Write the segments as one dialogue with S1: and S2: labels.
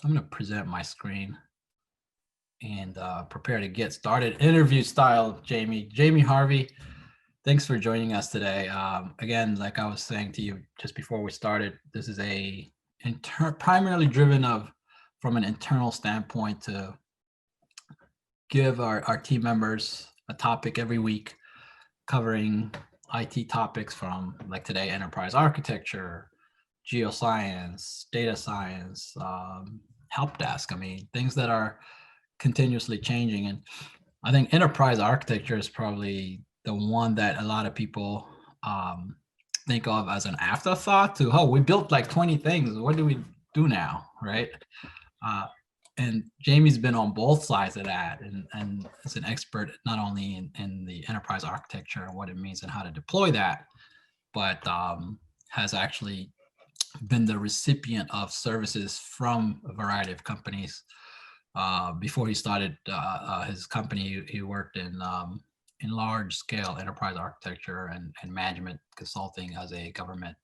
S1: I'm going to present my screen and prepare to get started. Interview style, Jamey Harvey. Thanks for joining us today. Again, like I was saying to you just before we started, this is primarily driven from an internal standpoint to give our team members a topic every week covering IT topics from, like today, enterprise architecture, geoscience, data science, help desk. I mean, things that are continuously changing. And I think enterprise architecture is probably the one that a lot of people think of as an afterthought to, oh, we built like 20 things. What do we do now, right? And Jamey's been on both sides of that and is an expert not only in the enterprise architecture and what it means and how to deploy that, but has actually been the recipient of services from a variety of companies. Before he started his company, he worked in large scale enterprise architecture and management consulting as a government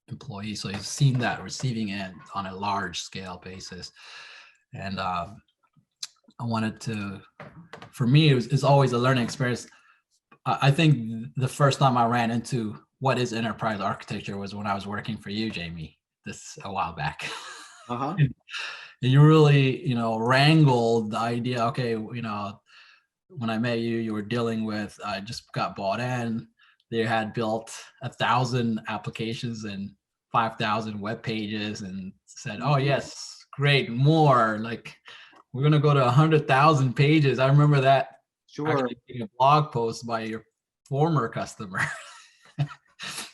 S1: employee. So he's seen that receiving end on a large scale basis. And I wanted to, for me, it's always a learning experience. I think the first time I ran into what is enterprise architecture was when I was working for you, Jamey, this a while back.
S2: Uh-huh.
S1: And you really, wrangled the idea. Okay, when I met you, you were dealing with, I just got bought in. They had built 1,000 applications and 5,000 web pages and said, oh yes, great, more. Like, we're gonna go to 100,000 pages. I remember that
S2: Sure.
S1: actually being a blog post by your former customer.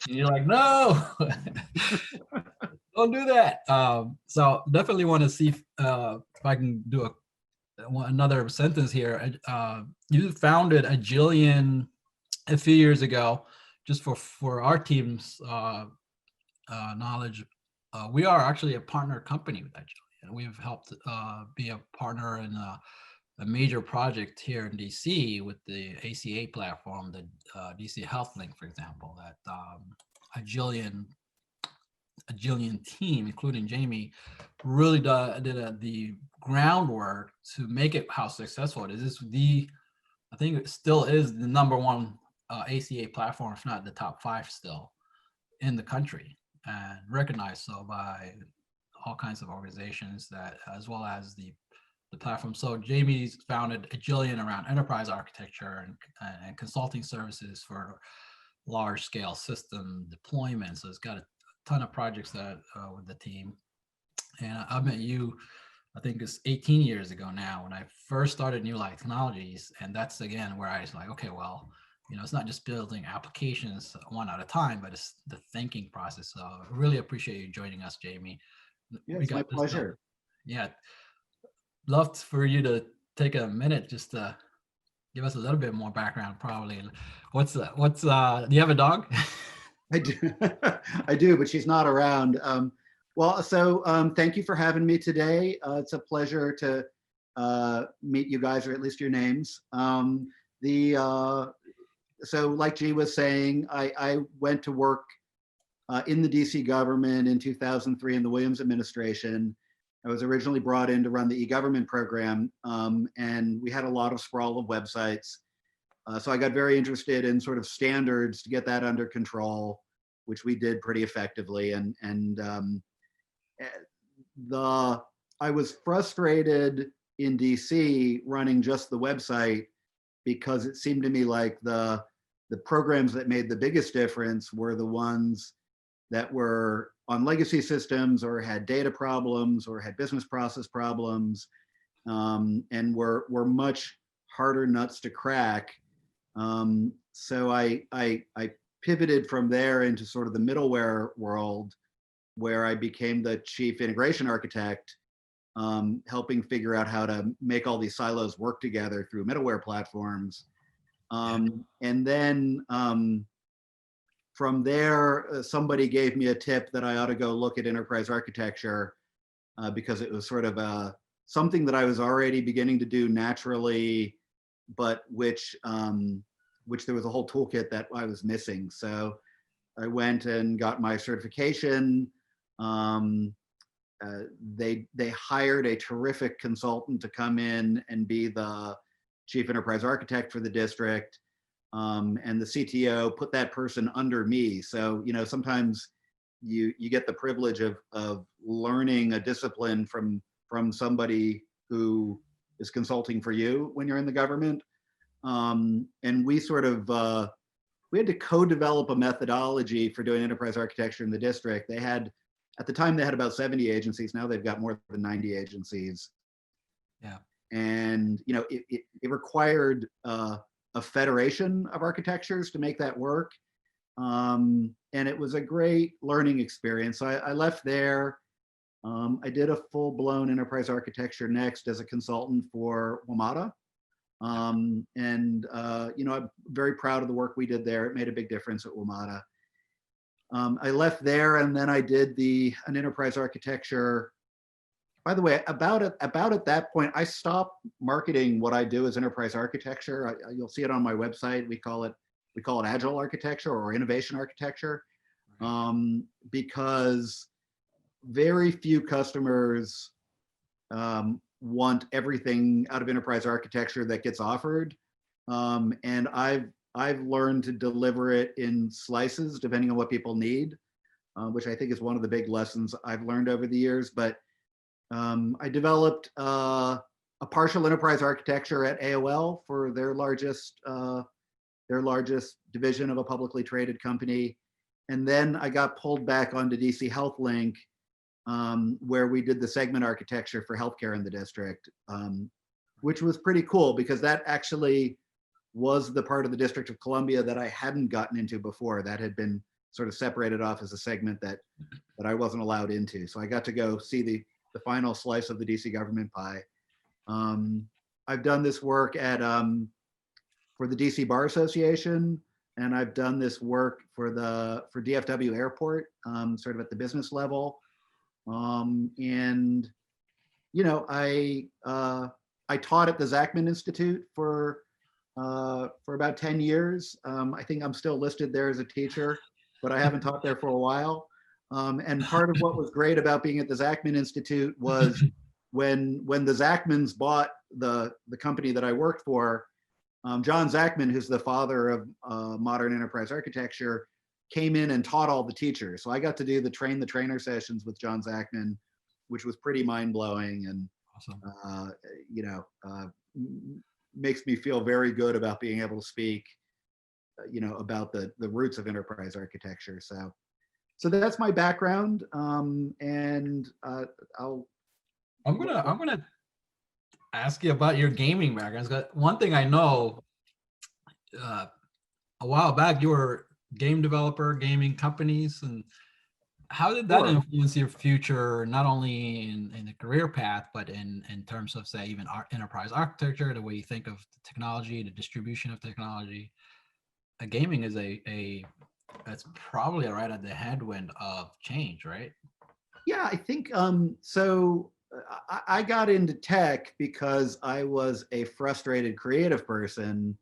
S1: And you're like, no, don't do that. So definitely want to see if I can do another sentence here. You founded Agilian a few years ago, just for our team's knowledge. We are actually a partner company with Agilian. We've helped be a partner in a major project here in DC with the ACA platform, the DC Health Link, for example, that Agilian team, including Jamey, really did the groundwork to make it how successful it is. I think it still is the number one ACA platform, if not the top 5 still in the country, and recognized so by all kinds of organizations that, as well as the platform. So Jamey's founded Agilian around enterprise architecture and consulting services for large scale system deployment. So it's got a ton of projects that with the team. And I met you, I think it's 18 years ago now, when I first started New Light Technologies. And that's again where I was like, okay, well, it's not just building applications one at a time, but it's the thinking process. So I really appreciate you joining us, Jamey.
S2: Yeah,
S1: We
S2: it's my
S1: got this done.
S2: pleasure.
S1: Yeah, love for you to take a minute just to give us a little bit more background. Probably, do you have a dog?
S2: I do. I do, but she's not around. Thank you for having me today. It's a pleasure to meet you guys, or at least your names. So like G was saying, I went to work in the DC government in 2003 in the Williams administration. I was originally brought in to run the e-government program, and we had a lot of sprawl of websites. So I got very interested in sort of standards to get that under control, which we did pretty effectively. I was frustrated in DC running just the website, because it seemed to me like the programs that made the biggest difference were the ones that were on legacy systems or had data problems or had business process problems, and were much harder nuts to crack. So I pivoted from there into sort of the middleware world, where I became the chief integration architect, helping figure out how to make all these silos work together through middleware platforms. And then from there, somebody gave me a tip that I ought to go look at enterprise architecture, because it was sort of something that I was already beginning to do naturally, but which there was a whole toolkit that I was missing. So I went and got my certification, they hired a terrific consultant to come in and be the chief enterprise architect for the district. And the CTO put that person under me. So, sometimes you get the privilege of learning a discipline from somebody who is consulting for you when you're in the government. And we sort of, we had to co-develop a methodology for doing enterprise architecture in the district. At the time, they had about 70 agencies. Now they've got more than 90 agencies.
S1: Yeah.
S2: And, it required a federation of architectures to make that work. And it was a great learning experience. So I left there. I did a full-blown enterprise architecture next as a consultant for WMATA. I'm very proud of the work we did there. It made a big difference at WMATA. I left there, and then I did an enterprise architecture. By the way, about at that point, I stopped marketing what I do as enterprise architecture. You'll see it on my website. We call it agile architecture or innovation architecture, because very few customers want everything out of enterprise architecture that gets offered, and I've learned to deliver it in slices depending on what people need, which I think is one of the big lessons I've learned over the years. But I developed a partial enterprise architecture at AOL for their largest division of a publicly traded company. And then I got pulled back onto DC HealthLink, where we did the segment architecture for healthcare in the district, which was pretty cool because that actually was the part of the District of Columbia that I hadn't gotten into before. That had been sort of separated off as a segment that I wasn't allowed into. So I got to go see the final slice of the DC government pie. I've done this work for the DC Bar Association, and I've done this work for DFW Airport, sort of at the business level. And I taught at the Zachman Institute for about 10 years. I think I'm still listed there as a teacher, but I haven't taught there for a while. And part of what was great about being at the Zachman Institute was when the Zachmans bought the company that I worked for, John Zachman, who's the father of modern enterprise architecture, came in and taught all the teachers. So I got to do the train the trainer sessions with John Zachman, which was pretty mind-blowing, and awesome. Makes me feel very good about being able to speak, about the roots of enterprise architecture. So that's my background, and
S1: I'm gonna ask you about your gaming background. One thing I know, a while back you were game developer, gaming companies, and how did that influence your future, not only in the career path, but in terms of, say, even enterprise architecture, the way you think of the technology, the distribution of technology? Gaming is that's probably right at the headwind of change, right?
S2: Yeah, I think so. I got into tech because I was a frustrated creative person.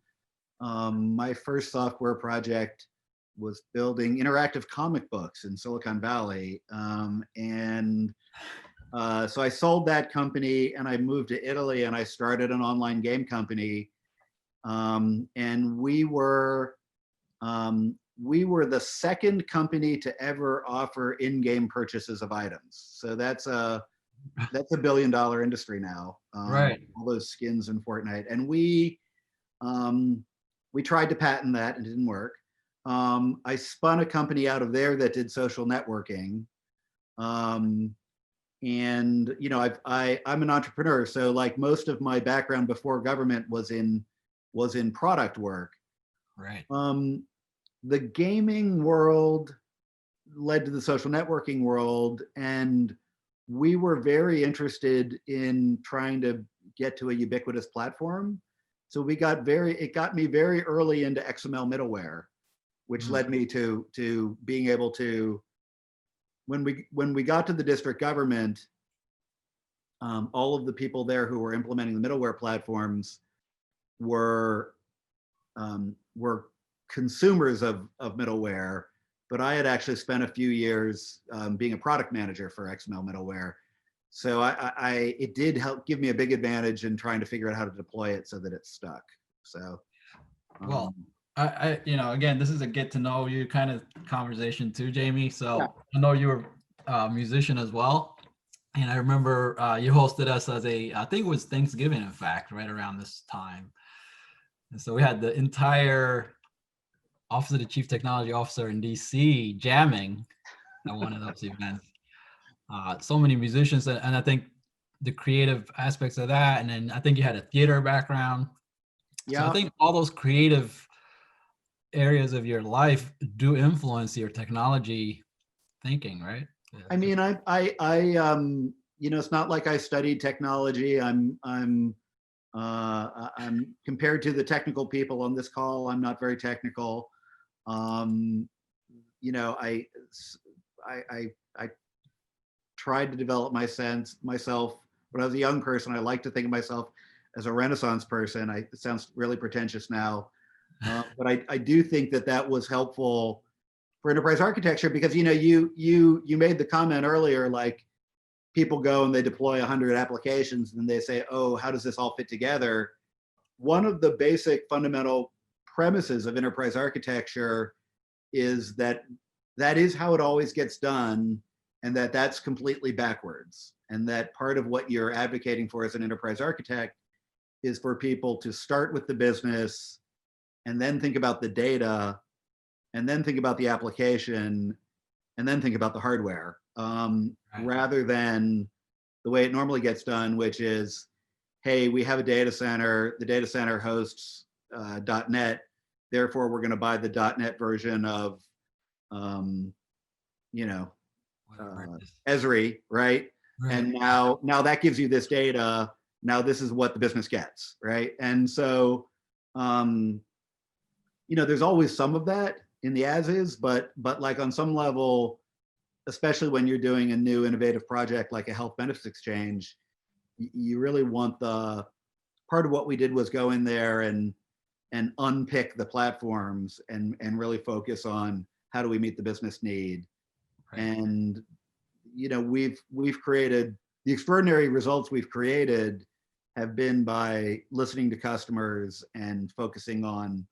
S2: My first software project was building interactive comic books in Silicon Valley. So I sold that company and I moved to Italy and I started an online game company. And we were the second company to ever offer in-game purchases of items. So that's a $1 billion industry now.
S1: Right.
S2: All those skins in Fortnite. And we tried to patent that and it didn't work. I spun a company out of there that did social networking. And I'm an entrepreneur, so like most of my background before government was in product work.
S1: Right.
S2: The gaming world led to the social networking world, and we were very interested in trying to get to a ubiquitous platform. So it got me very early into XML middleware, which led me to being able to, when we got to the district government, all of the people there who were implementing the middleware platforms were consumers of middleware, but I had actually spent a few years being a product manager for XML middleware. So it did help give me a big advantage in trying to figure out how to deploy it so that it stuck. So,
S1: Well, again, this is a get to know you kind of conversation too, Jamey. So
S2: yeah.
S1: I know you're a musician as well. And I remember you hosted us as I think it was Thanksgiving, in fact, right around this time. And so we had the entire Office of the Chief Technology Officer in DC jamming at one of those events. So many musicians, and I think the creative aspects of that. And then I think you had a theater background.
S2: Yeah.
S1: So I think all those creative areas of your life do influence your technology thinking, right?
S2: I mean, it's not like I studied technology. I'm compared to the technical people on this call, I'm not very technical. I tried to develop myself when I was a young person. I like to think of myself as a Renaissance person. It sounds really pretentious now, but I do think that was helpful for enterprise architecture, because you made the comment earlier, like people go and they deploy 100 applications and they say, oh, how does this all fit together? One of the basic fundamental premises of enterprise architecture is that is how it always gets done, and that's completely backwards. And that part of what you're advocating for as an enterprise architect is for people to start with the business and then think about the data and then think about the application and then think about the hardware, rather than the way it normally gets done, which is, hey, we have a data center, the data center hosts .NET, therefore we're going to buy the .NET version of Esri, right? And now that gives you this data. Now this is what the business gets, right? And so, there's always some of that in the as is, but like on some level, especially when you're doing a new innovative project like a health benefits exchange, you really want part of what we did was go in there and unpick the platforms and really focus on how do we meet the business need. Right. And we've created the extraordinary results we've created have been by listening to customers and focusing on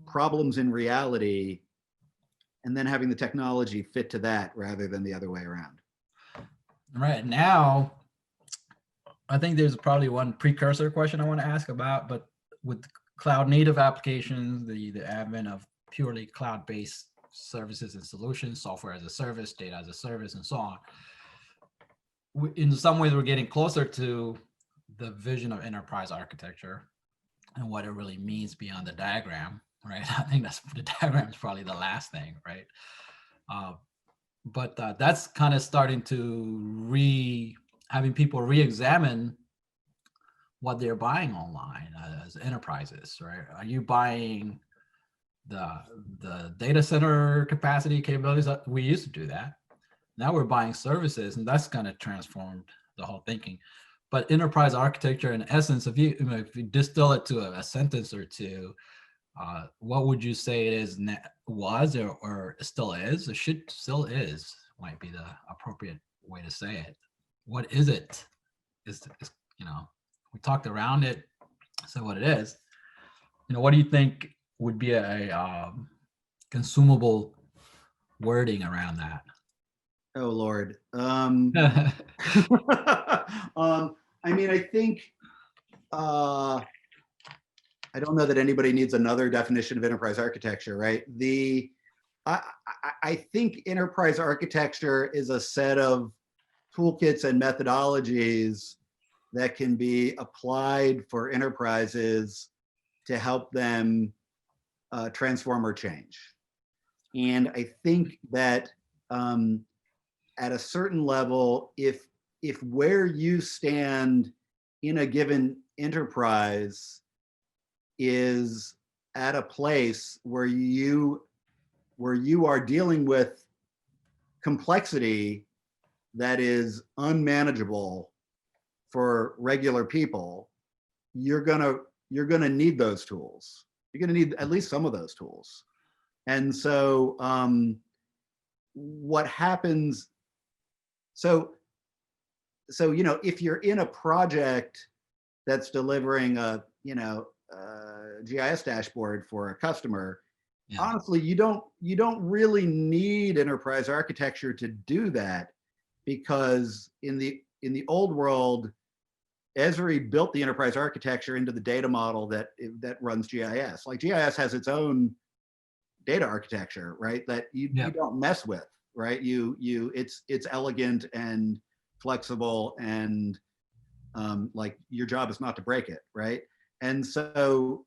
S2: problems in reality, and then having the technology fit to that rather than the other way around.
S1: Right now, I think there's probably one precursor question I want to ask about, but with cloud native applications, the advent of purely cloud-based services and solutions, software as a service, data as a service, and so on. In some ways, we're getting closer to the vision of enterprise architecture and what it really means beyond the diagram, right? I think the diagram is probably the last thing, right? But that's kind of starting to having people re-examine what they're buying online as enterprises, right? Are you buying the data center capacity capabilities? We used to do that. Now we're buying services, and that's kind of transformed the whole thinking. But enterprise architecture, in essence, if you distill it to a sentence or two, what would you say it is, was, or still is, or still is, might be the appropriate way to say it. What is it? We talked around it, so what it is. What do you think would be a consumable wording around that?
S2: Oh Lord. I mean, I think I don't know that anybody needs another definition of enterprise architecture, right? I think enterprise architecture is a set of toolkits and methodologies that can be applied for enterprises to help them transform or change. And I think that at a certain level, if where you stand in a given enterprise is at a place where you are dealing with complexity that is unmanageable for regular people, you're gonna need those tools. You're gonna need at least some of those tools. And so what happens, so if you're in a project that's delivering a GIS dashboard for a customer,
S1: Yeah.
S2: honestly, you don't really need enterprise architecture to do that, because in the old world, Esri built the enterprise architecture into the data model that runs GIS. Like GIS has its own data architecture, right? That you don't mess with, right? It's elegant and flexible, and like your job is not to break it, right? And so,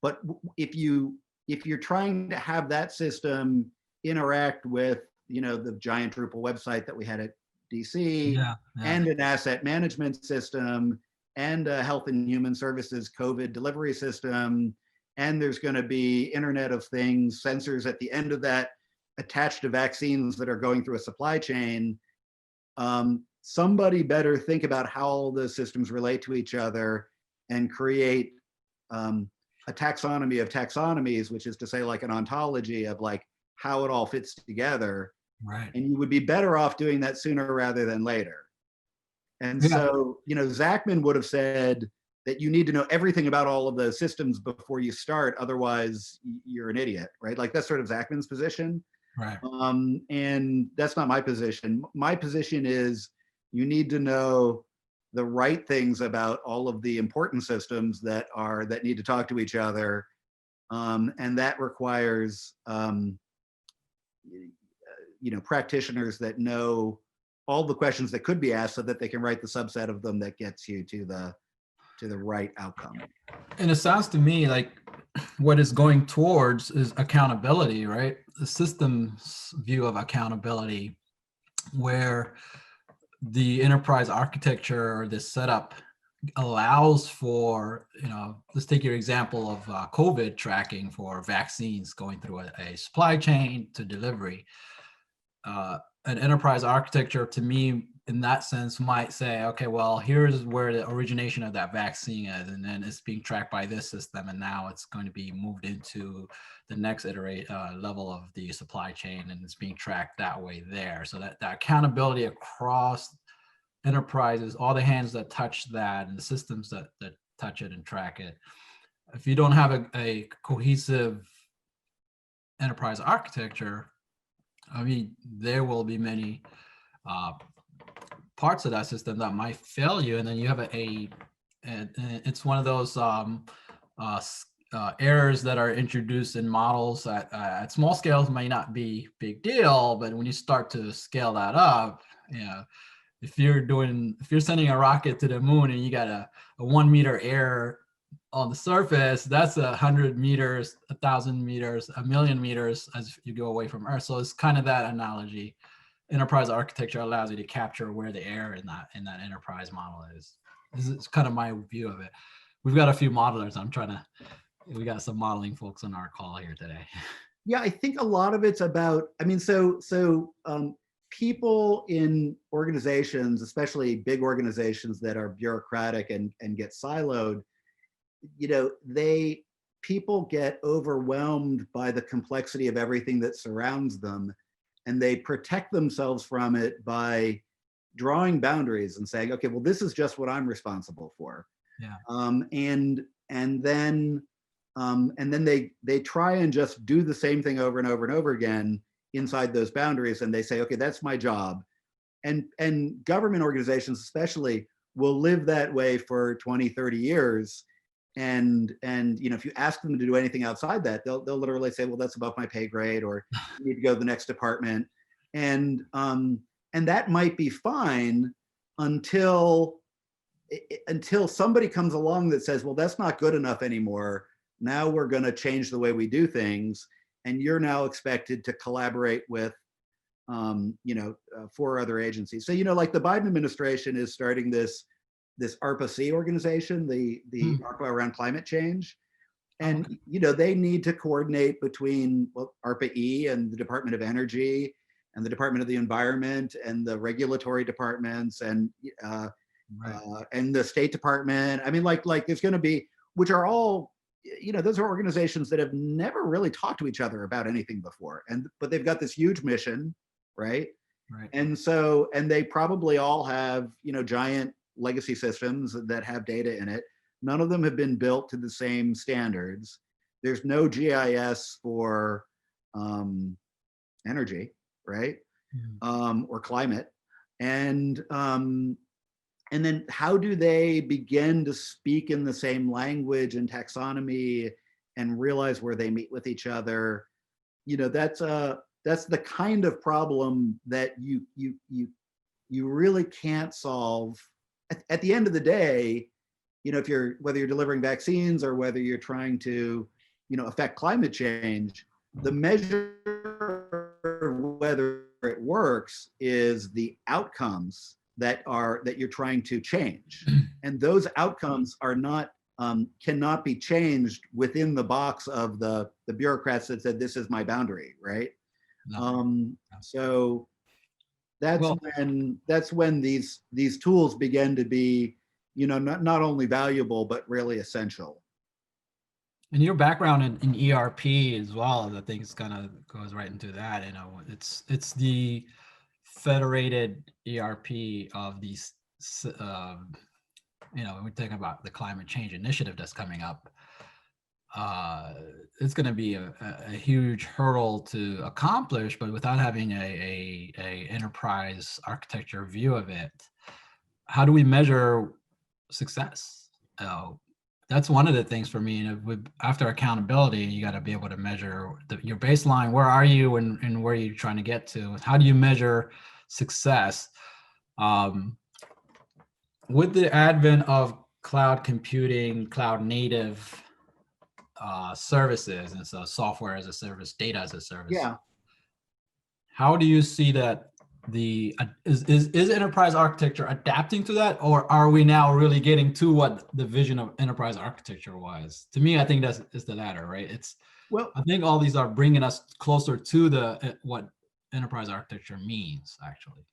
S2: but if you're trying to have that system interact with the giant Drupal website that we had at DC, and an asset management system, and a health and human services COVID delivery system, and there's going to be Internet of Things sensors at the end of that attached to vaccines that are going through a supply chain, somebody better think about how all those systems relate to each other and create a taxonomy of taxonomies, which is to say like an ontology of like how it all fits together.
S1: Right.
S2: And you would be better off doing that sooner rather than later. And so, Zachman would have said that you need to know everything about all of those systems before you start, otherwise you're an idiot, right? Like that's sort of Zachman's position.
S1: Right.
S2: And that's not my position. My position is you need to know the right things about all of the important systems that need to talk to each other. And that requires, practitioners that know all the questions that could be asked so that they can write the subset of them that gets you to the right outcome.
S1: And it sounds to me like what is going towards is accountability, right? The system's view of accountability, where the enterprise architecture or this setup allows for, let's take your example of COVID tracking for vaccines going through a supply chain to delivery. An enterprise architecture, to me, in that sense, might say, okay, well, here's where the origination of that vaccine is, and then it's being tracked by this system, and now it's going to be moved into the next level of the supply chain, and it's being tracked that way there. So that accountability across enterprises, all the hands that touch that, and the systems that touch it and track it. If you don't have a cohesive enterprise architecture, I mean, there will be many parts of that system that might fail you, and then you have and it's one of those errors that are introduced in models at small scales may not be big deal, but when you start to scale that up, if you're sending a rocket to the moon and you got a 1 meter error on the surface, that's 100 meters, 1,000 meters, 1,000,000 meters as you go away from Earth. So it's kind of that analogy. Enterprise architecture allows you to capture where the error in that enterprise model is. This is kind of my view of it. We've got a few modelers. We got some modeling folks on our call here today.
S2: Yeah, I think a lot of it's about, people in organizations, especially big organizations that are bureaucratic and get siloed, people get overwhelmed by the complexity of everything that surrounds them, and they protect themselves from it by drawing boundaries and saying, okay, well, this is just what I'm responsible for.
S1: Yeah.
S2: And then they try and just do the same thing over and over and over again inside those boundaries, and they say, okay, that's my job. And government organizations especially will live that way for 20, 30 years. And if you ask them to do anything outside that, they'll literally say, well, that's above my pay grade, or you need to go to the next department. And that might be fine until somebody comes along that says, well, that's not good enough anymore. Now we're going to change the way we do things, and you're now expected to collaborate with 4 other agencies. So like the Biden administration is starting this ARPA-C organization, the ARPA around climate change. And, they need to coordinate between ARPA-E and the Department of Energy and the Department of the Environment and the regulatory departments and the State Department. I mean, like there's going to be, which are all those are organizations that have never really talked to each other about anything before, but they've got this huge mission, right?
S1: Right.
S2: And they probably all have, giant legacy systems that have data in it. None of them have been built to the same standards. There's no GIS for energy, right? Or climate. And then how do they begin to speak in the same language and taxonomy and realize where they meet with each other? That's the kind of problem that you really can't solve. At the end of the day, whether you're delivering vaccines or whether you're trying to, affect climate change, the measure of whether it works is the outcomes that you're trying to change, and those outcomes are not cannot be changed within the box of the bureaucrats that said this is my boundary, right?
S1: No.
S2: So that's when these tools begin to be, not only valuable but really essential.
S1: And your background in ERP as well, I think kind of goes right into that. It's the federated ERP of these. When we think about the climate change initiative that's coming up, it's going to be a huge hurdle to accomplish, but without having a enterprise architecture view of it, how do we measure success? That's one of the things for me. After accountability, you got to be able to measure your baseline. Where are you and where are you trying to get to? How do you measure success? With the advent of cloud computing, cloud native services, and so software as a service, data as a service.
S2: Yeah.
S1: How do you see that is enterprise architecture adapting to that, or are we now really getting to what the vision of enterprise architecture was? To me, I think it's the latter, right? I think all these are bringing us closer to what enterprise architecture means, actually.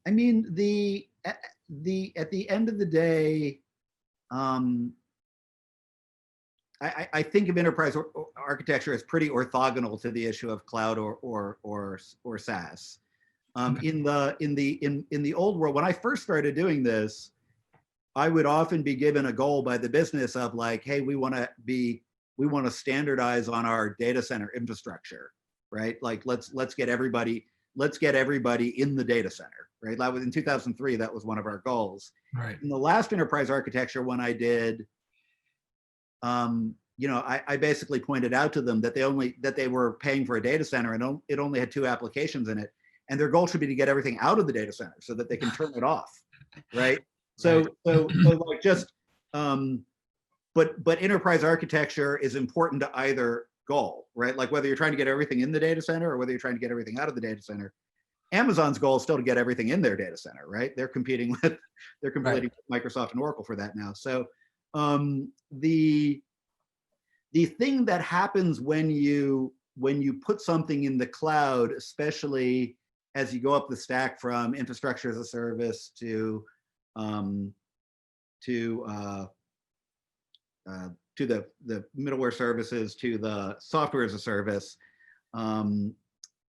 S2: I mean, at the end of the day, I think of enterprise architecture as pretty orthogonal to the issue of cloud or SaaS.
S1: Okay.
S2: In the old world, when I first started doing this, I would often be given a goal by the business of like, hey, we want to standardize on our data center infrastructure, right? Like let's get everybody in the data center, right? That was in 2003. That was one of our goals.
S1: Right.
S2: In the last enterprise architecture, when I did, I basically pointed out to them that they were paying for a data center and it only had 2 applications in it, and their goal should be to get everything out of the data center so that they can turn it off, right? So like just, but enterprise architecture is important to either goal, right? Like whether you're trying to get everything in the data center or whether you're trying to get everything out of the data center. Amazon's goal is still to get everything in their data center, right? They're competing with Microsoft and Oracle for that now. So the thing that happens when you put something in the cloud, especially as you go up the stack from infrastructure as a service to the middleware services to the software as a service,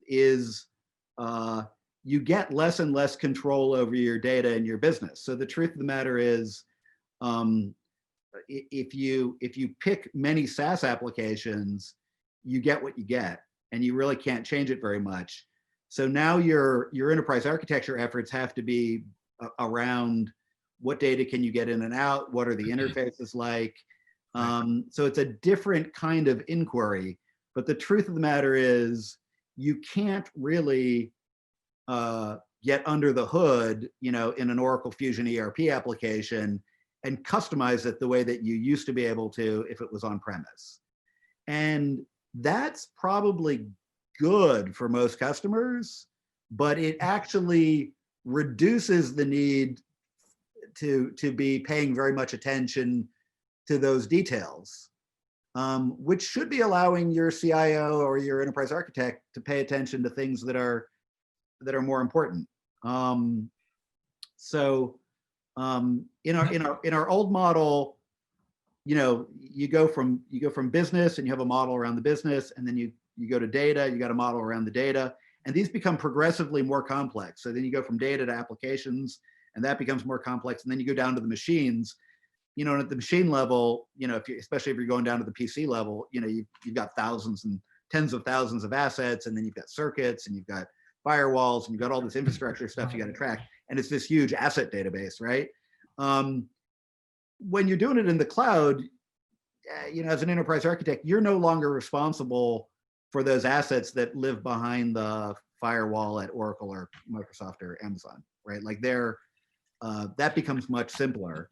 S2: is you get less and less control over your data and your business. So the truth of the matter is, if you pick many SaaS applications, you get what you get, and you really can't change it very much. So now your enterprise architecture efforts have to be around what data can you get in and out, what are the interfaces like. So it's a different kind of inquiry. But the truth of the matter is, you can't really get under the hood, in an Oracle Fusion ERP application and customize it the way that you used to be able to if it was on premise. And that's probably good for most customers, but it actually reduces the need to be paying very much attention to those details, which should be allowing your CIO or your enterprise architect to pay attention to things that are more important. In our old model, you go from business and you have a model around the business, and then you go to data, you got a model around the data, and these become progressively more complex. So then you go from data to applications, and that becomes more complex, and then you go down to the machines. And at the machine level, especially if you're going down to the PC level, you've got thousands and tens of thousands of assets, and then you've got circuits, and you've got firewalls, and you've got all this infrastructure stuff you got to track, and it's this huge asset database, right? When you're doing it in the cloud, as an enterprise architect, you're no longer responsible for those assets that live behind the firewall at Oracle or Microsoft or Amazon, right? Like that becomes much simpler,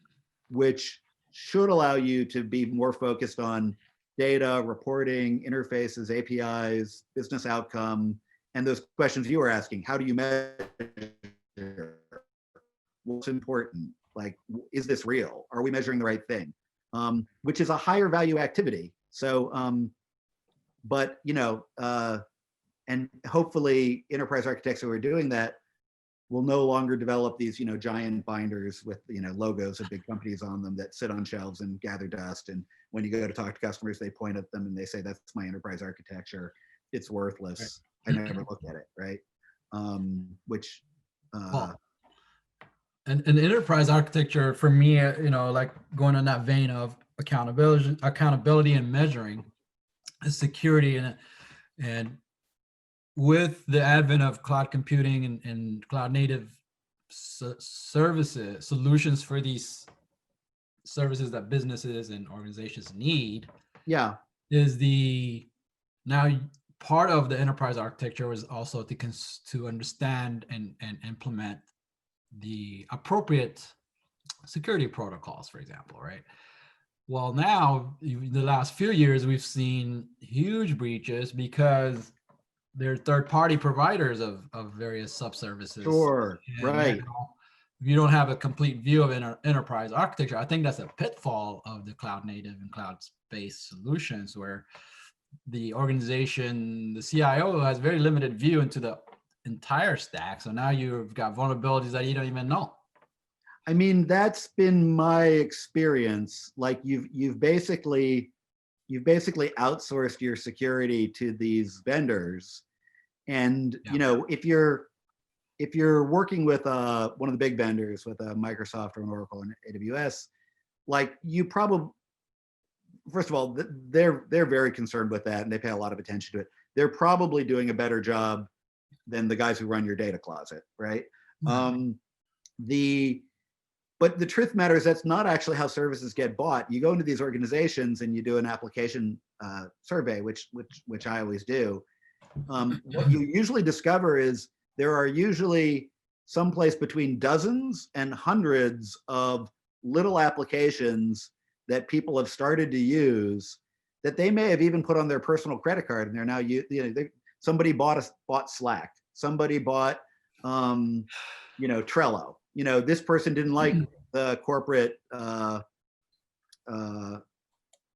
S2: which should allow you to be more focused on data, reporting, interfaces, APIs, business outcome, and those questions you were asking. How do you measure? What's important? Like, is this real? Are we measuring the right thing? Which is a higher value activity. So, but and hopefully enterprise architects who are doing that will no longer develop these, giant binders with, logos of big companies on them that sit on shelves and gather dust. And when you go to talk to customers, they point at them and they say, "That's my enterprise architecture. It's worthless. Right. I never look at it." Right. Which.
S1: Well, and enterprise architecture for me, like going on that vein of accountability and measuring, is security, and with the advent of cloud computing and cloud native services, solutions for these services that businesses and organizations need, is now part of the enterprise architecture was also to understand and implement the appropriate security protocols, for example, right? Well, now in the last few years, we've seen huge breaches because they're third-party providers of various subservices.
S2: Sure, right.
S1: If you don't have a complete view of enterprise architecture, I think that's a pitfall of the cloud native and cloud-based solutions, where the organization, the CIO, has very limited view into the entire stack. So now you've got vulnerabilities that you don't even know.
S2: I mean, that's been my experience. Like you've basically outsourced your security to these vendors. And if you're working with one of the big vendors, with a Microsoft or an Oracle and AWS, like you probably, first of all, they're very concerned with that and they pay a lot of attention to it. They're probably doing a better job than the guys who run your data closet, right? Mm-hmm. But the truth matter is that's not actually how services get bought. You go into these organizations and you do an application survey, which I always do. What you usually discover is there are usually someplace between dozens and hundreds of little applications that people have started to use that they may have even put on their personal credit card, and they're now somebody bought Slack, somebody bought Trello. This person didn't like the corporate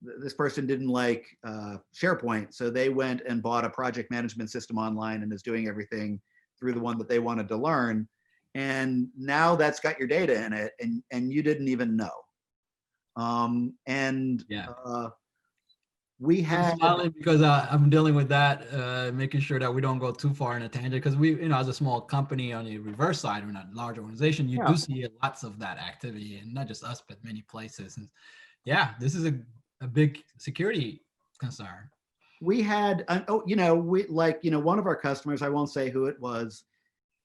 S2: this person didn't like SharePoint, so they went and bought a project management system online and is doing everything through the one that they wanted to learn. And now that's got your data in it, and you didn't even know. We had,
S1: I'm smiling because I'm dealing with that, making sure that we don't go too far in a tangent, because we, as a small company on the reverse side, we're not a large organization, you do see lots of that activity, and not just us, but many places. And this is a big security concern.
S2: We had, one of our customers, I won't say who it was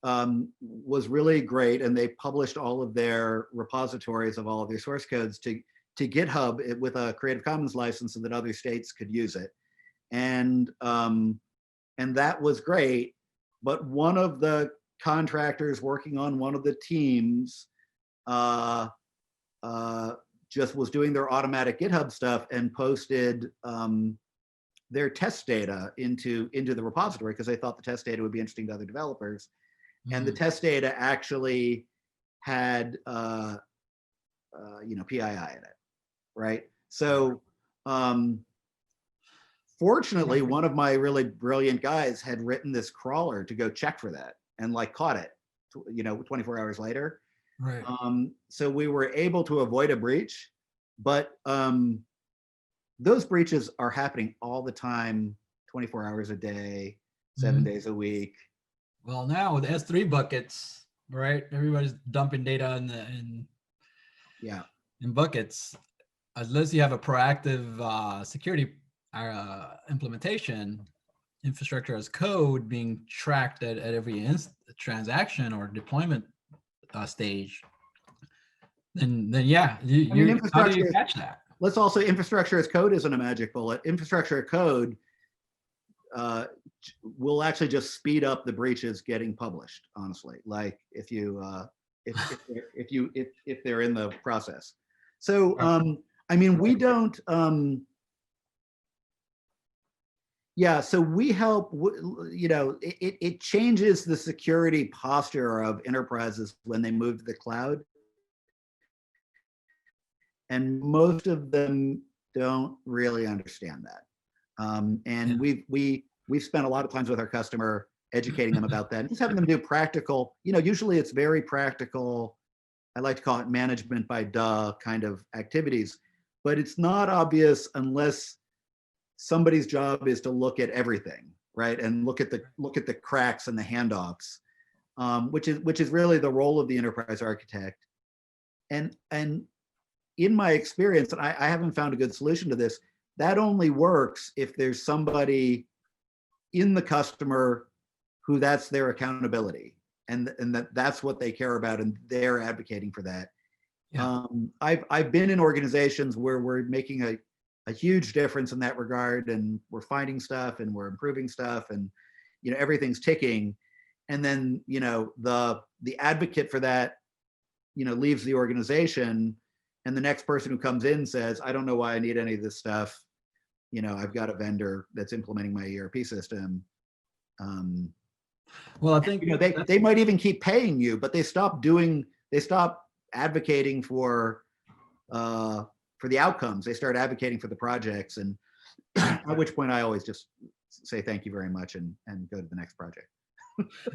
S2: really great, and they published all of their repositories of all of their source codes to GitHub with a Creative Commons license so that other states could use it. And that was great. But one of the contractors working on one of the teams just was doing their automatic GitHub stuff and posted their test data into the repository because they thought the test data would be interesting to other developers. Mm-hmm. And the test data actually had PII in it. Right. So fortunately, one of my really brilliant guys had written this crawler to go check for that and caught it, 24 hours later.
S1: Right.
S2: So we were able to avoid a breach, But those breaches are happening all the time, 24 hours a day, 7 days a week.
S1: Well, now with S3 buckets, right? Everybody's dumping data
S2: Yeah.
S1: in buckets. Unless you have a proactive security implementation, infrastructure as code being tracked at every transaction or deployment stage, then yeah,
S2: I mean,
S1: how do you
S2: infrastructure,
S1: catch that?
S2: let's also, infrastructure as code isn't a magic bullet. Infrastructure as code will actually just speed up the breaches getting published, honestly. Like if you, if they're in the process. So, I mean, we don't, yeah, so we help, you know, it changes the security posture of enterprises when they move to the cloud. And most of them don't really understand that. And we've spent a lot of times with our customer educating them about that, and just having them do practical, you know, usually it's very practical, I like to call it management by duh kind of activities, but it's not obvious unless somebody's job is to look at everything, right? And look at the cracks and the handoffs, which is really the role of the enterprise architect. And in my experience, and I haven't found a good solution to this, that only works if there's somebody in the customer who that's their accountability, and that's what they care about, and they're advocating for that.
S1: Yeah.
S2: I've been in organizations where we're making a huge difference in that regard, and we're finding stuff and we're improving stuff, and you know, everything's ticking. And then, you know, the advocate for that, you know, leaves the organization, and the next person who comes in says, I don't know why I need any of this stuff. You know, I've got a vendor that's implementing my ERP system.
S1: Well, I think,
S2: you know, they might even keep paying you, but they stop advocating for the outcomes. They start advocating for the projects, and at which point I always just say thank you very much and go to the next project.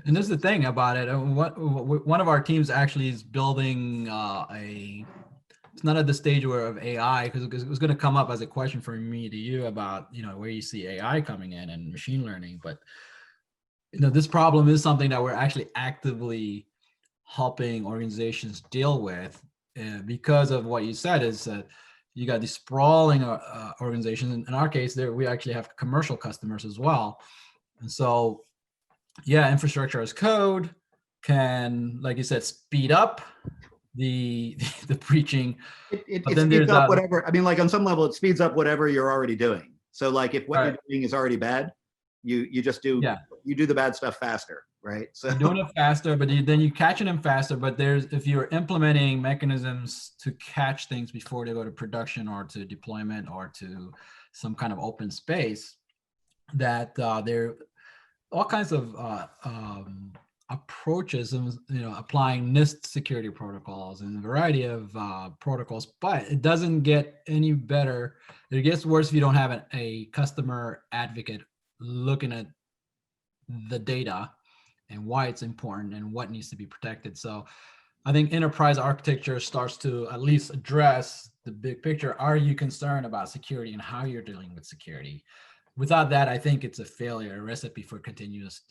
S1: and this is the thing about it. One of our teams actually is building it's not at the stage where of AI, because it was going to come up as a question from me to you about, you know, where you see AI coming in and machine learning. But, you know, this problem is something that we're actually actively helping organizations deal with, because of what you said is that you got these sprawling organizations. In our case, there we actually have commercial customers as well. And so, yeah, infrastructure as code can, like you said, speed up the preaching.
S2: It
S1: But then
S2: speeds
S1: there's
S2: up whatever, I mean, like on some level, it speeds up whatever you're already doing. So like if what
S1: right,
S2: you're doing is already bad, you just do,
S1: yeah,
S2: you do the bad stuff faster, right? So
S1: you're doing it faster, but then you catching them faster. But if you're implementing mechanisms to catch things before they go to production or to deployment or to some kind of open space, that there all kinds of approaches, and, you know, applying NIST security protocols and a variety of protocols, but it doesn't get any better. It gets worse if you don't have a customer advocate looking at the data and why it's important and what needs to be protected. So I think enterprise architecture starts to at least address the big picture. Are you concerned about security and how you're dealing with security? Without that, I think it's a failure, a recipe for continuous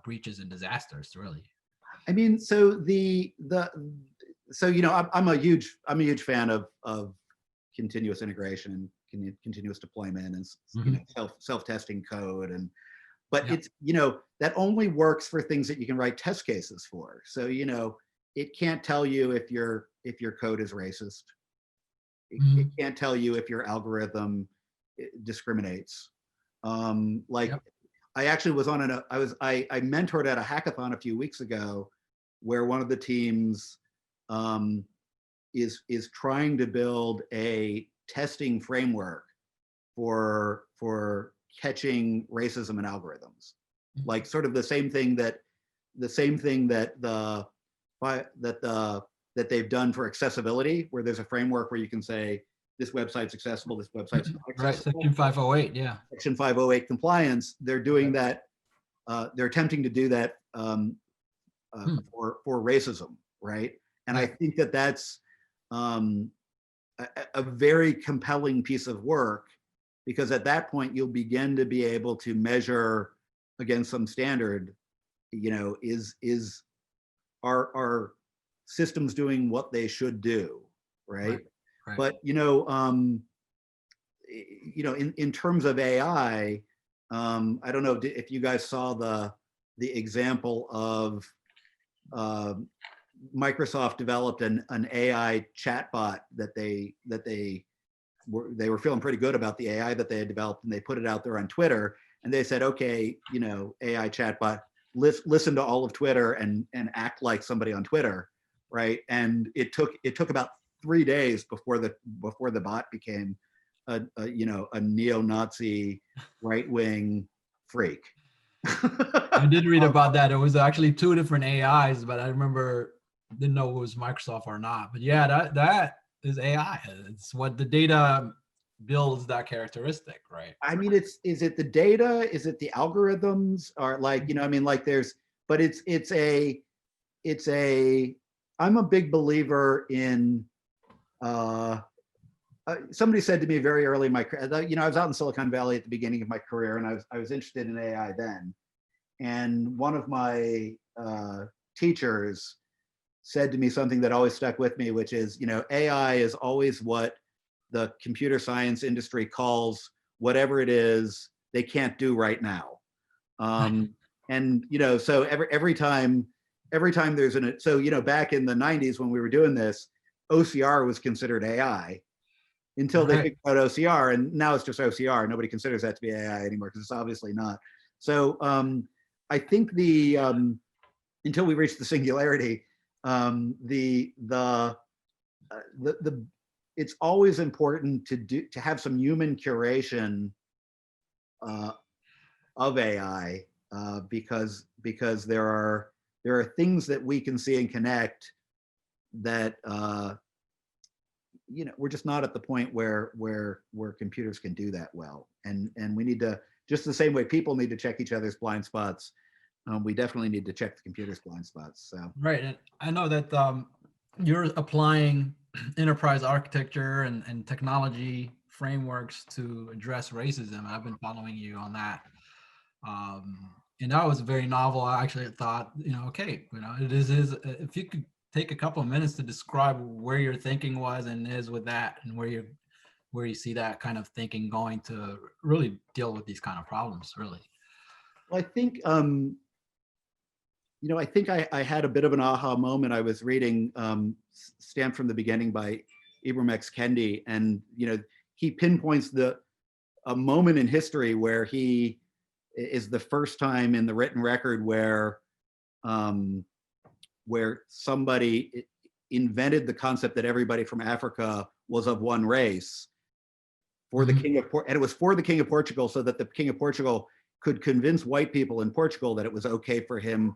S1: breaches and disasters, really.
S2: I mean, so so you know, I'm a huge fan of continuous integration and continuous deployment and you know, self-testing code, and but
S1: Yep.
S2: it's, you know, that only works for things that you can write test cases for. So you know, it can't tell you if your code is racist. It can't tell you if your algorithm discriminates. Like
S1: Yep.
S2: I actually was on I mentored at a hackathon a few weeks ago, where one of the teams is trying to build a testing framework for catching racism in algorithms, like sort of the same thing that that they've done for accessibility, where there's a framework where you can say this website's accessible, this website's not
S1: Right.
S2: accessible.
S1: Section 508. Yeah.
S2: Section 508 compliance. They're doing that. They're attempting to do that for racism, right? And I think that that's a very compelling piece of work, because at that point you'll begin to be able to measure against some standard, are systems doing what they should do, right?
S1: Right. Right.
S2: But in terms of AI, I don't know if you guys saw the example of Microsoft developed an AI chatbot that they were feeling pretty good about the AI that they had developed, and they put it out there on Twitter, and they said, okay, AI chatbot, listen to all of Twitter and act like somebody on Twitter, right? And it took about 3 days before the bot became a neo-Nazi right-wing freak.
S1: I did read about that. It was actually 2 different AIs, but I remember didn't know it was Microsoft or not. But yeah, that is AI. It's what the data builds that characteristic, right?
S2: I mean, is it the data? Is it the algorithms? Or I'm a big believer in, somebody said to me very early in my career, I was out in Silicon Valley at the beginning of my career, and I was interested in AI then. And one of my teachers said to me something that always stuck with me, which is, AI is always what the computer science industry calls whatever it is they can't do right now. And so every time there's back in the 90s when we were doing this, OCR was considered AI until they figured out OCR, and now it's just OCR. Nobody considers that to be AI anymore because it's obviously not. So I think until we reach the singularity, it's always important to have some human curation of AI, because there are things that we can see and connect that we're just not at the point where computers can do that well, and we need to, just the same way people need to check each other's blind spots, we definitely need to check the computer's blind spots. So
S1: right, and I know that you're applying enterprise architecture and technology frameworks to address racism. I've been following you on that. And that was very novel. I actually thought, okay, it is if you could take a couple of minutes to describe where your thinking was and is with that, and where you see that kind of thinking going to really deal with these kind of problems, really.
S2: well, I think I had a bit of an aha moment. I was reading Stamped from the Beginning by Ibram X. Kendi, and he pinpoints a moment in history where he is the first time in the written record where somebody invented the concept that everybody from Africa was of one race for the king of and it was for the king of Portugal, so that the king of Portugal could convince white people in Portugal that it was okay for him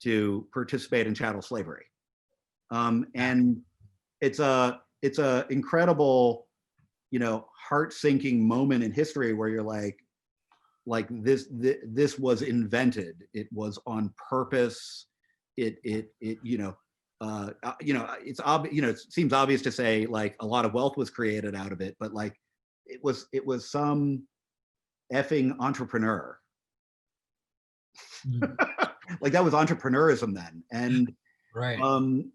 S2: to participate in chattel slavery. And it's a incredible, heart-sinking moment in history where you're like this was invented. It was on purpose. It's it seems obvious to say like a lot of wealth was created out of it, but like it was some effing entrepreneur. Like that was entrepreneurism then. And
S1: right.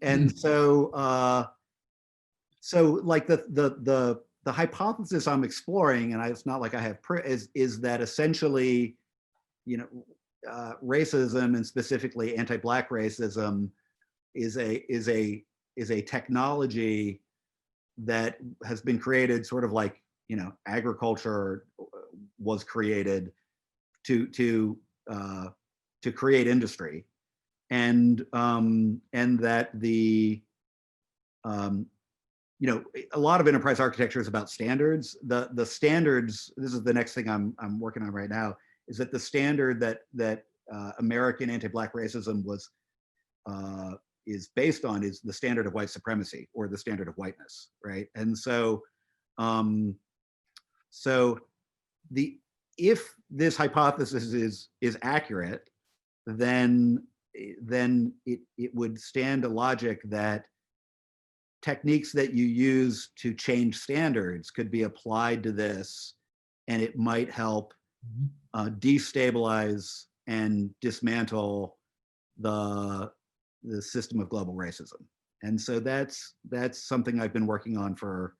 S2: And so like the hypothesis I'm exploring, and it's not like I have is that essentially, racism, and specifically anti-Black racism, is a technology that has been created sort of like agriculture was created to create industry, and that a lot of enterprise architecture is about standards. The standards, this is the next thing I'm working on right now, is that the standard that American anti-Black racism is based on is the standard of white supremacy, or the standard of whiteness, right? And so if this hypothesis is accurate, then it would stand to logic that techniques that you use to change standards could be applied to this, and it might help destabilize and dismantle the system of global racism. And so that's something I've been working on for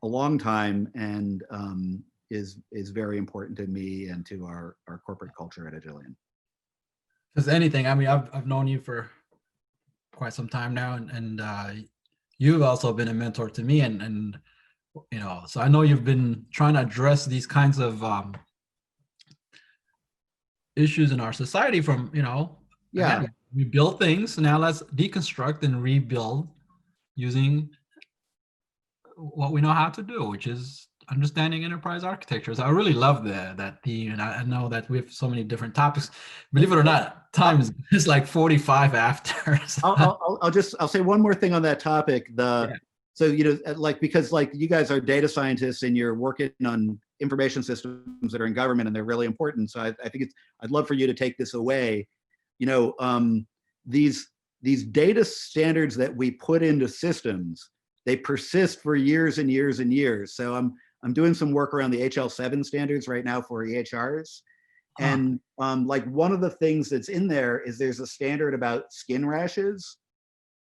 S2: a long time, and is very important to me and to our corporate culture at Agilian.
S1: Because anything, I mean, I've known you for quite some time now, and you've also been a mentor to me, and you know, so I know you've been trying to address these kinds of issues in our society from, you know,
S2: Yeah.
S1: again, we build things, now let's deconstruct and rebuild using what we know how to do, which is understanding enterprise architectures. I really love that theme, and I know that we have so many different topics. Believe it or not, time is like 45 after.
S2: I'll say one more thing on that topic.
S1: Yeah.
S2: So, you know, like, because like you guys are data scientists and you're working on information systems that are in government and they're really important. So I think I'd love for you to take this away. You know, these data standards that we put into systems, they persist for years and years and years. So I'm doing some work around the HL7 standards right now for EHRs. And like one of the things that's in there is there's a standard about skin rashes.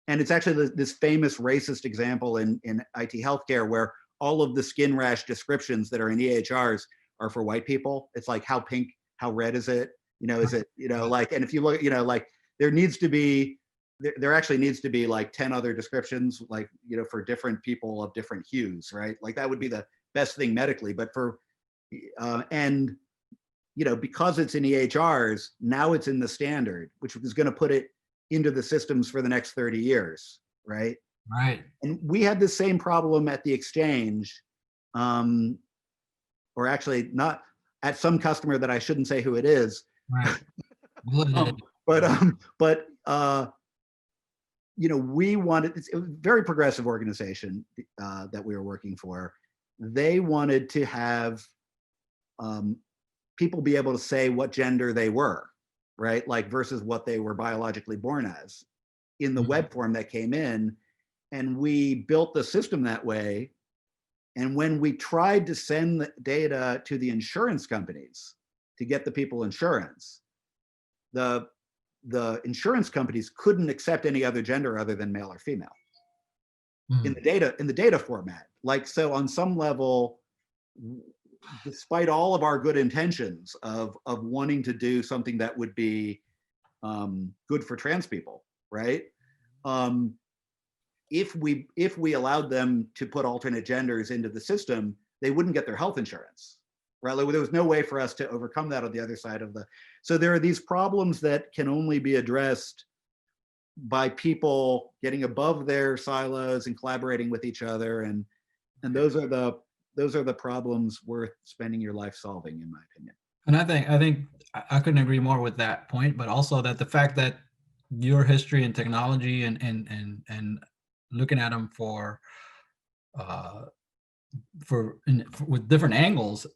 S2: And it's actually this famous racist example in IT healthcare where all of the skin rash descriptions that are in EHRs are for white people. It's like, how pink, how red is it? You know, is it, you know, like, and if you look, you know, like there actually needs to be like 10 other descriptions, like, you know, for different people of different hues, right? Like that would be the best thing medically, but for, and, you know, because it's in EHRs, now it's in the standard, which is going to put it into the systems for the next 30 years, right?
S1: Right.
S2: And we had the same problem at the exchange, or actually not at some customer that I shouldn't say who it is.
S1: Right.
S2: But you know, it was a very progressive organization that we were working for. They wanted to have people be able to say what gender they were, right? Like versus what they were biologically born as in the web form that came in. And we built the system that way. And when we tried to send the data to the insurance companies to get the people insurance, the insurance companies couldn't accept any other gender other than male or female in the data format. Like, so on some level, despite all of our good intentions of wanting to do something that would be good for trans people, right? If we allowed them to put alternate genders into the system, they wouldn't get their health insurance, right? Like, there was no way for us to overcome that on the other side of the. So there are these problems that can only be addressed by people getting above their silos and collaborating with each other, and those are the problems worth spending your life solving, in my opinion.
S1: And I think I couldn't agree more with that point, but also that the fact that your history in technology and looking at them with different angles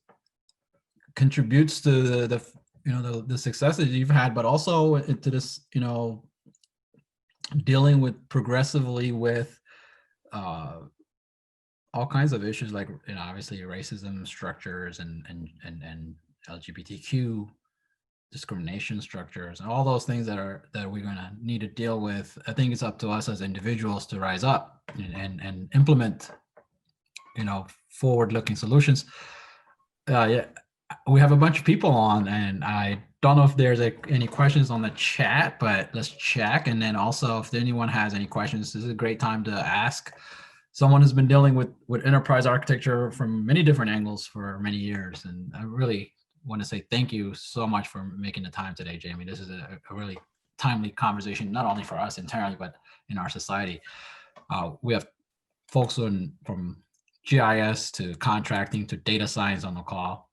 S1: contributes to the successes you've had, but also into this, you know, dealing with progressively with all kinds of issues, like, you know, obviously racism structures and LGBTQ discrimination structures and all those things that we're going to need to deal with. I think it's up to us as individuals to rise up and implement, you know, forward-looking solutions. Yeah, we have a bunch of people on, and I don't know if there's any questions on the chat, but let's check. And then also, if anyone has any questions, this is a great time to ask. Someone who's been dealing with enterprise architecture from many different angles for many years, and I really want to say thank you so much for making the time today, Jamey. This is a really timely conversation, not only for us entirely, but in our society. We have folks from GIS to contracting to data science on the call.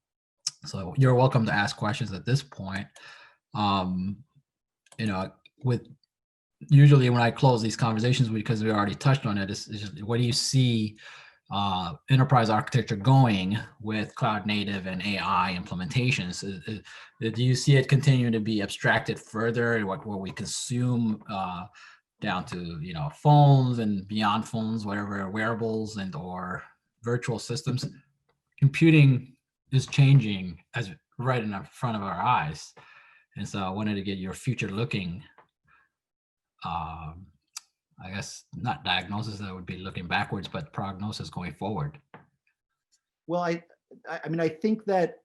S1: So you're welcome to ask questions at this point. You know, usually when I close these conversations, because we already touched on it, is just, where do you see enterprise architecture going with cloud native and AI implementations? Do you see it continuing to be abstracted further, where we consume down to, phones and beyond phones, whatever, wearables and or virtual systems. Computing is changing as right in front of our eyes. And so I wanted to get your future looking, I guess not diagnosis, that would be looking backwards, but prognosis going forward.
S2: Well, I mean, I think that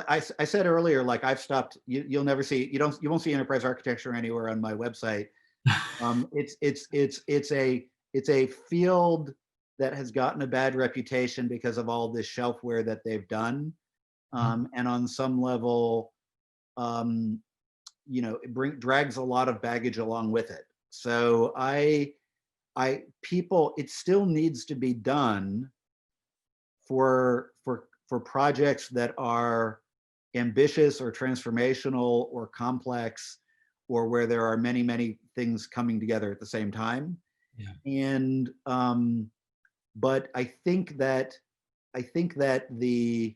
S2: I said earlier, like I've stopped. You'll never see you won't see enterprise architecture anywhere on my website. It's a field that has gotten a bad reputation because of all this shelfware that they've done, and on some level, it drags a lot of baggage along with it. So it still needs to be done for projects that are ambitious or transformational or complex, or where there are many, many things coming together at the same time.
S1: Yeah.
S2: And but I think that the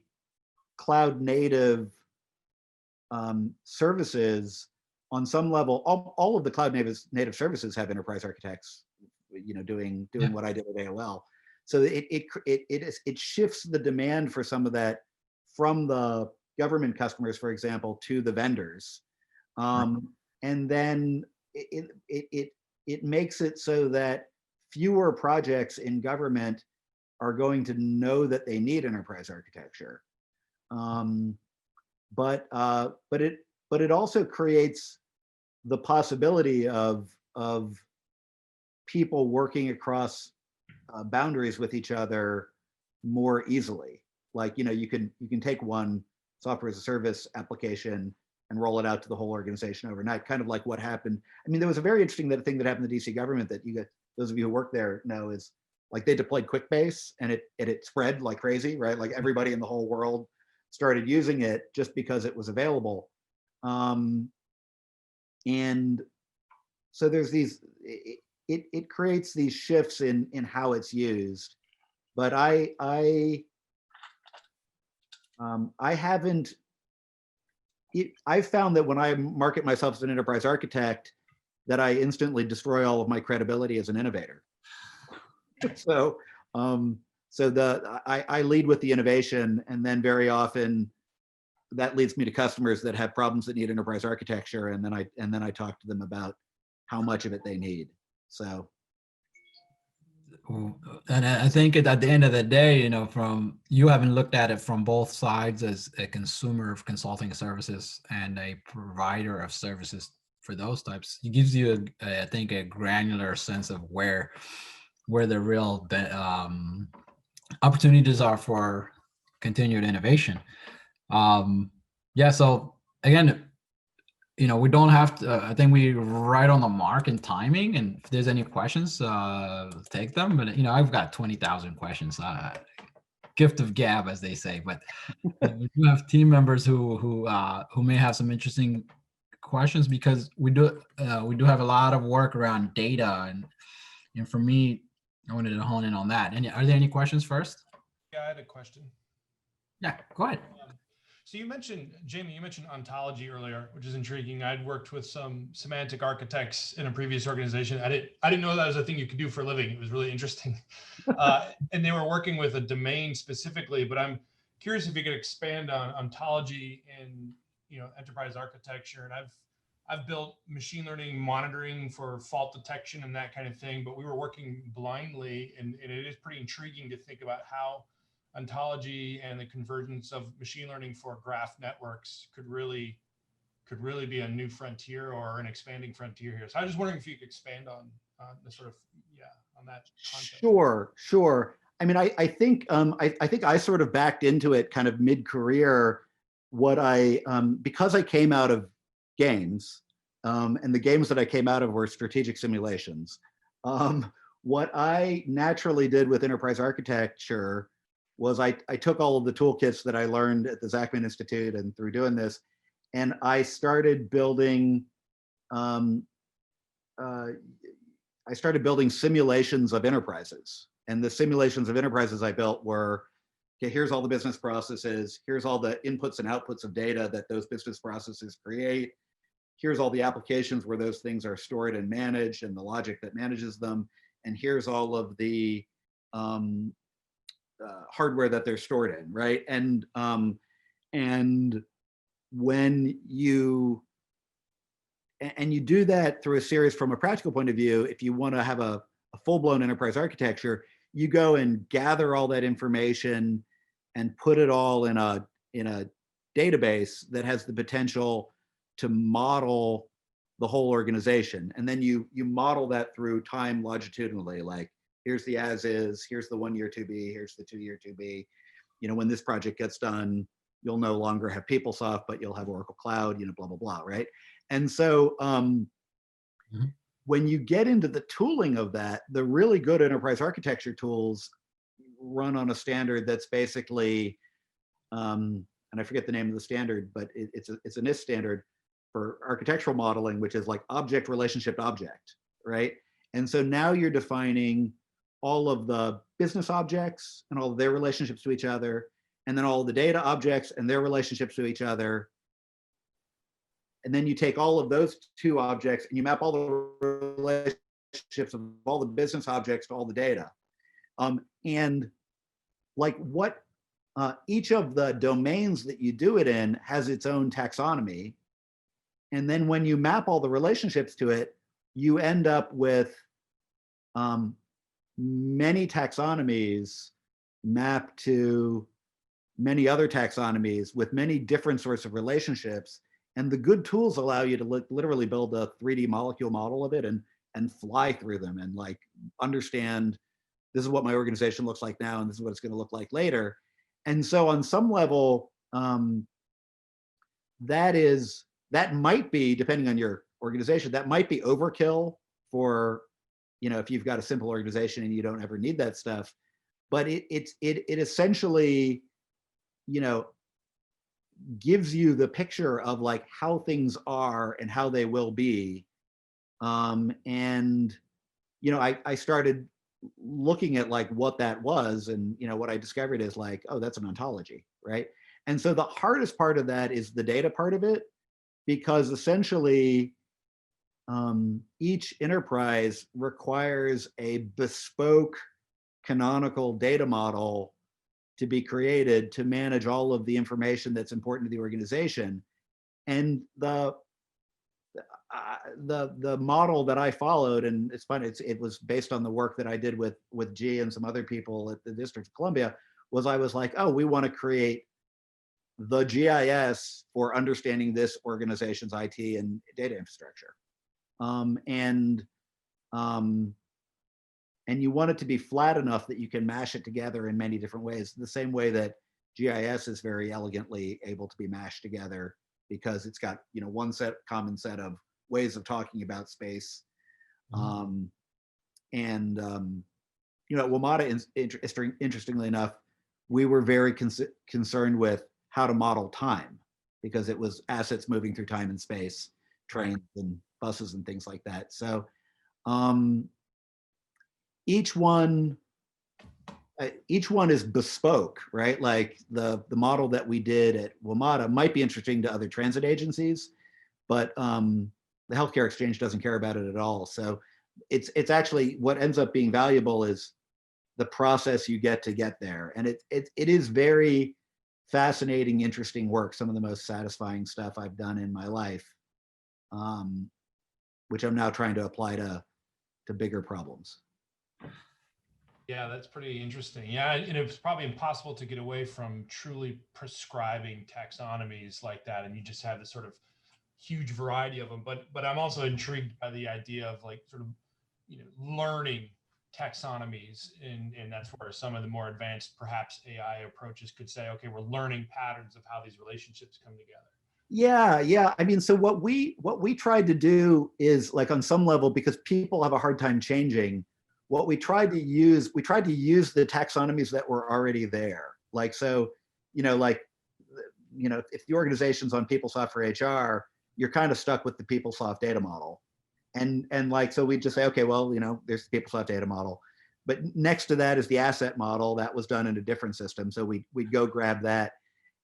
S2: cloud native services, on some level, all of the cloud native services have enterprise architects, doing what I did at AOL. So it shifts the demand for some of that from the government customers, for example, to the vendors, and then it makes it so that fewer projects in government are going to know that they need enterprise architecture. But it also creates the possibility of people working across boundaries with each other more easily. Like, you can take one software as a service application and roll it out to the whole organization overnight, kind of like what happened. I mean, there was a very interesting thing that happened in the DC government that those of you who work there know, is like they deployed QuickBase and it spread like crazy, right? Like everybody in the whole world started using it just because it was available. And so there's it creates these shifts in how it's used. But I haven't, I've found that when I market myself as an enterprise architect, that I instantly destroy all of my credibility as an innovator. So I lead with the innovation, and then very often that leads me to customers that have problems that need enterprise architecture, and then I talk to them about how much of it they need. So,
S1: and I think at the end of the day, from you having looked at it from both sides as a consumer of consulting services and a provider of services for those types, it gives you, I think, a granular sense of where the real opportunities are for continued innovation. Yeah. So again, we don't have to, I think we right on the mark in timing, and if there's any questions, take them. But, I've got 20,000 questions, gift of gab, as they say, but we do have team members who may have some interesting questions, because we do have a lot of work around data. And for me, I wanted to hone in on that. And are there any questions first?
S3: Yeah, I had a question.
S1: Yeah, go ahead.
S3: So Jamey, you mentioned ontology earlier, which is intriguing. I'd worked with some semantic architects in a previous organization. I didn't know that was a thing you could do for a living. It was really interesting. And they were working with a domain specifically, but I'm curious if you could expand on ontology in enterprise architecture. And I've built machine learning monitoring for fault detection and that kind of thing, but we were working blindly, and it is pretty intriguing to think about how ontology and the convergence of machine learning for graph networks could really be a new frontier or an expanding frontier here. So I was just wondering if you could expand on the sort of, on that concept.
S2: Sure. I mean, I think I sort of backed into it kind of mid-career. Because I came out of games, and the games that I came out of were strategic simulations. What I naturally did with enterprise architecture was I took all of the toolkits that I learned at the Zachman Institute and through doing this, and I started building simulations of enterprises. And the simulations of enterprises I built were, okay, here's all the business processes, here's all the inputs and outputs of data that those business processes create, here's all the applications where those things are stored and managed and the logic that manages them. And here's all of the hardware that they're stored in, right? And when you do that through a series from a practical point of view, if you want to have a full-blown enterprise architecture, you go and gather all that information and put it all in a database that has the potential to model the whole organization. And then you model that through time longitudinally, like here's the as is, here's the 1 year to be, here's the 2 year to be. You know, when this project gets done, you'll no longer have PeopleSoft, but you'll have Oracle Cloud, you know, blah, blah, blah, right? And so when you get into the tooling of that, the really good enterprise architecture tools run on a standard that's basically, and I forget the name of the standard, but it's a NIST standard for architectural modeling, which is like object relationship to object, right? And so now you're defining all of the business objects and all of their relationships to each other, and then all of the data objects and their relationships to each other. And then you take all of those two objects and you map all the relationships of all the business objects to all the data. And like what each of the domains that you do it in has its own taxonomy. And then when you map all the relationships to it, you end up with many taxonomies mapped to many other taxonomies with many different sorts of relationships. And the good tools allow you to literally build a 3D molecule model of it and fly through them and like understand this is what my organization looks like now and this is what it's going to look like later. And so on some level, that might be, depending on your organization, that might be overkill for, you know, if you've got a simple organization and you don't ever need that stuff. But it essentially, you know, gives you the picture of like how things are and how they will be. And, you know, I started looking at like what that was, and, you know, what I discovered is like, oh, that's an ontology, right? And so the hardest part of that is the data part of it, because essentially each enterprise requires a bespoke canonical data model to be created to manage all of the information that's important to the organization. And the model that I followed, and it's funny, it was based on the work that I did with G and some other people at the District of Columbia, was I was like, oh, we want to create the GIS for understanding this organization's IT and data infrastructure. And you want it to be flat enough that you can mash it together in many different ways, the same way that GIS is very elegantly able to be mashed together because it's got, you know, one common set of ways of talking about space. You know, at WMATA, interestingly enough, we were very concerned with how to model time, because it was assets moving through time and space, trains and buses and things like that. So each one is bespoke, right? Like the model that we did at WMATA might be interesting to other transit agencies, but the healthcare exchange doesn't care about it at all. So it's actually, what ends up being valuable is the process you get to get there. And it is very fascinating, interesting work. Some of the most satisfying stuff I've done in my life, which I'm now trying to apply to bigger problems.
S3: Yeah, that's pretty interesting. Yeah, and it was probably impossible to get away from truly prescribing taxonomies like that, and you just have this sort of huge variety of them. But I'm also intrigued by the idea of like sort of, you know, learning taxonomies, and that's where some of the more advanced, perhaps AI approaches could say, okay, we're learning patterns of how these relationships come together.
S2: Yeah. I mean, so what we tried to do is, like, on some level, because people have a hard time changing, what we tried to use the taxonomies that were already there. Like, so, you know, if the organization's on PeopleSoft for HR, you're kind of stuck with the PeopleSoft data model. And like, so we'd just say, okay, well, you know, there's the PeopleSoft data model, but next to that is the asset model that was done in a different system. So we'd go grab that.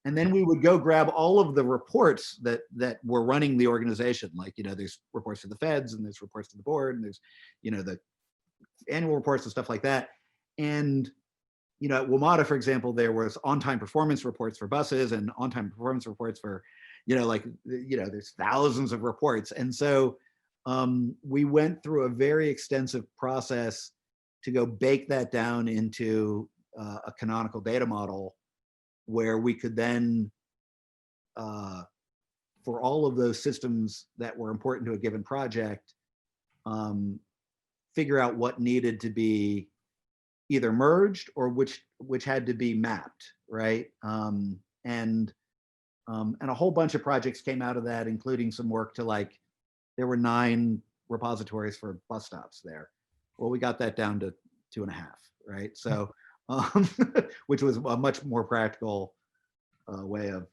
S2: And then we would go grab all of the reports that were running the organization. Like, there's reports to the feds, and there's reports to the board, and there's, the annual reports and stuff like that. And, at WMATA, for example, there was on-time performance reports for buses and on-time performance reports for, there's thousands of reports. And so we went through a very extensive process to go bake that down into a canonical data model, where we could then, for all of those systems that were important to a given project, figure out what needed to be either merged or which had to be mapped, right? And a whole bunch of projects came out of that, including some work to there were 9 repositories for bus stops there. Well, we got that down to 2.5, right? So, which was a much more practical way of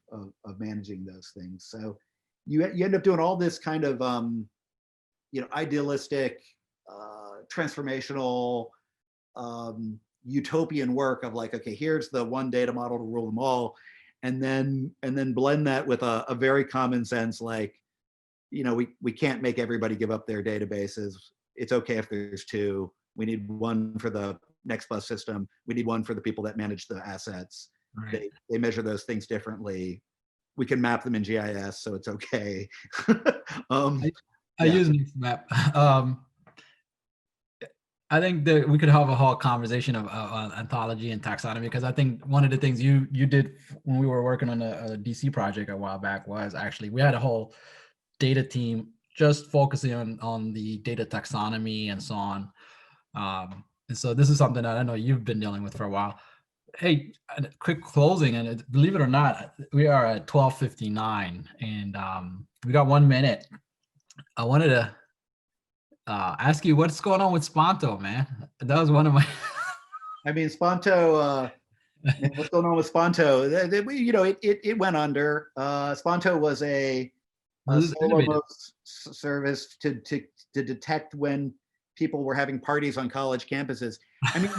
S2: managing those things. So you end up doing all this kind of, idealistic, transformational, utopian work of okay, here's the one data model to rule them all. And then blend that with a very common sense, we can't make everybody give up their databases. It's okay if there's 2. We need one for the next bus system. We need one for the people that manage the assets.
S1: Right.
S2: They measure those things differently. We can map them in GIS, so it's okay.
S1: I use Mixmap. I think that we could have a whole conversation of ontology and taxonomy, because I think one of the things you did when we were working on a DC project a while back was actually we had a whole data team just focusing on the data taxonomy and so on. And so this is something that I know you've been dealing with for a while. Hey, a quick closing, and believe it or not, we are at 12:59, and we got 1 minute. I wanted to ask you what's going on with Sponto, man. That was one of my.
S2: I mean, Sponto. What's going on with Sponto? It went under. Sponto was a solo mode service to detect when people were having parties on college campuses. I mean,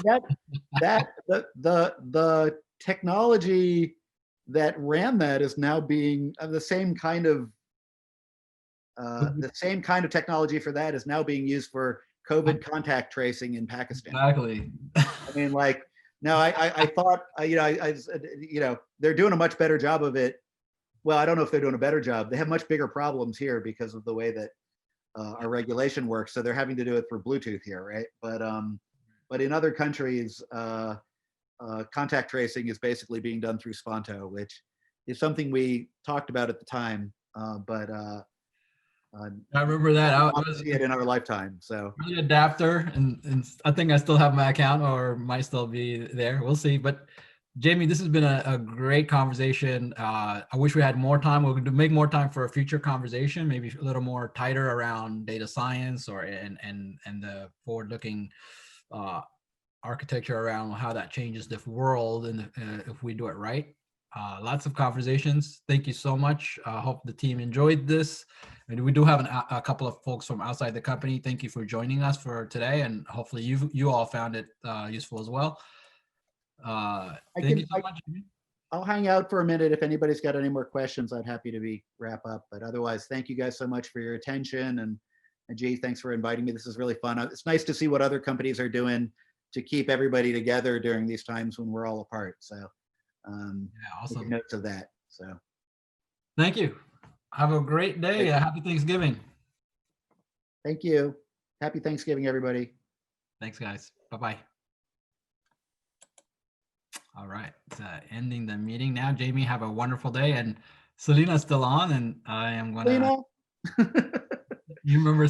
S2: the technology that ran that is now being the same kind of technology for that is now being used for COVID contact tracing in Pakistan.
S1: Exactly.
S2: I mean, no, I thought, they're doing a much better job of it. Well, I don't know if they're doing a better job. They have much bigger problems here because of the way that our regulation works. So they're having to do it through Bluetooth here, right? But in other countries, contact tracing is basically being done through Sponto, which is something we talked about at the time.
S1: I remember that.
S2: I see it in our lifetime. So
S1: early adapter, and I think I still have my account, or might still be there. We'll see. But Jamey, this has been a great conversation. I wish we had more time. We're going to make more time for a future conversation, maybe a little more tighter around data science and the forward-looking architecture around how that changes the world, and if we do it right. Lots of conversations. Thank you so much. I hope the team enjoyed this. And we do have a couple of folks from outside the company. Thank you for joining us for today, and hopefully you all found it useful as well. Thank you so much.
S2: I'll hang out for a minute. If anybody's got any more questions, I'd happy to wrap up. But otherwise, thank you guys so much for your attention. And G, thanks for inviting me. This is really fun. It's nice to see what other companies are doing to keep everybody together during these times when we're all apart. So
S1: awesome.
S2: Take notes of that. So
S1: thank you. Have a great day. Happy Thanksgiving.
S2: Thank you. Happy Thanksgiving, everybody.
S1: Thanks, guys. Bye-bye. All right. Ending the meeting now. Jamey, have a wonderful day. And Selena's still on, and I am going to. You remember